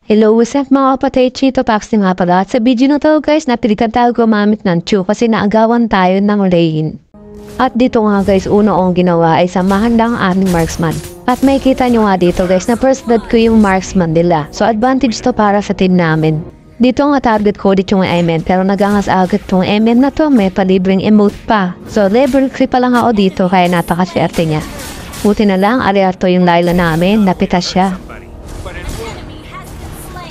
Hello, what's up mga kapatid? Chito Pax nga pala. At sa video na to guys, napilitan tayo gumamit ng Chu kasi naagawan tayo ng lane. At dito nga guys, una kong ginawa ay samahan lang ang aming marksman. At may kita nyo nga dito guys na first blood ko yung marksman nila. So advantage to para sa team namin. Dito nga target ko dito yung MM pero nagangas agad tong MM na to, may palibreng emote pa. So level 3 pa lang ako dito kaya napakaswerte niya. Buti na lang, ariarto yung Layla namin, napitas siya.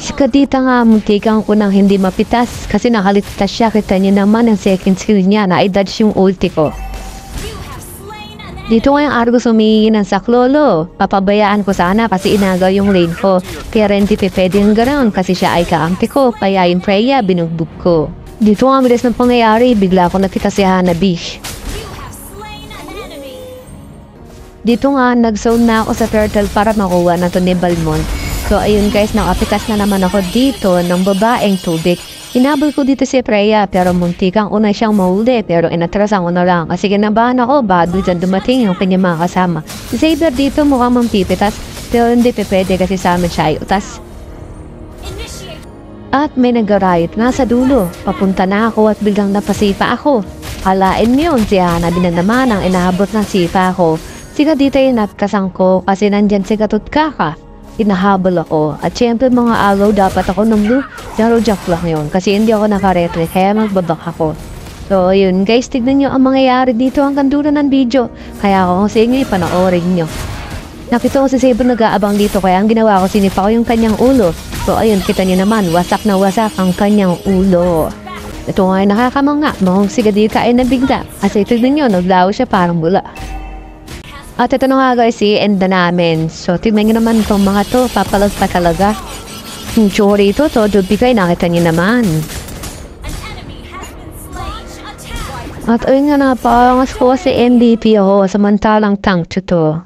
Si Kadita nga muntikan ko nang hindi mapitas kasi nakalitas siya, kita niya naman ang second skill niya na i-dodge yung ulti ko. Dito nga yung Argus humingi ng saklolo. Papabayaan ko sana kasi inagaw yung lane ko. Kaya hindi pwede yung ganoon kasi siya ay kaampi ko. Kaya yung Freya binugbog ko. Dito nga bilis ng pangyayari, bigla ko nakita si Hanabish. Dito nga nag-zone na ako sa turtle para makuha na to ni Balmond. So ayun guys, nakapitas na naman ako dito ng babaeng tubig. Inabol ko dito si Freya pero muntikang una siyang mahuli pero inatrasan ko na lang kasi kinabahan ako bago dyan dumating yung kanyang mga kasama. Si Saber dito mukhang mampipitas pero hindi pwede kasi sa amin siya ay utas. At may nag-riot nga sa dulo. Papunta na ako at biglang napasipa ako. Alain mo yun, si Hana din naman ang inaabot ng sipa ko. Si Kadita yung napkasan ko kasi nandyan si Katutkaka. Inahabol ako. At syempre mga araw dapat ako ng blue. Zero jack lang yun. Kasi hindi ako nakaretry. Kaya magbabak ako. So yun guys, tignan nyo ang mangyayari dito hanggang dulo ng video. Kaya ako sa inyo ipanoorin nyo. Nakita ko si Saber nag-aabang dito. Kaya ang ginawa ko, sinipa ko yung kanyang ulo. So ayun, kita nyo naman. Wasak na wasak ang kanyang ulo. Ito nga ay nakakamanga. Mukhang si Kadita ay nabigla. Kasi tignan nyo, naglaw siya parang bula. At ito na nga guys, i-end na namin. So, tignan nyo naman itong mga to. Papalag pa talaga. Yung chori ito, todo bigay, nakita nyo naman. At ayun nga na, pangas ko si MVP ako. Samantalang tank to.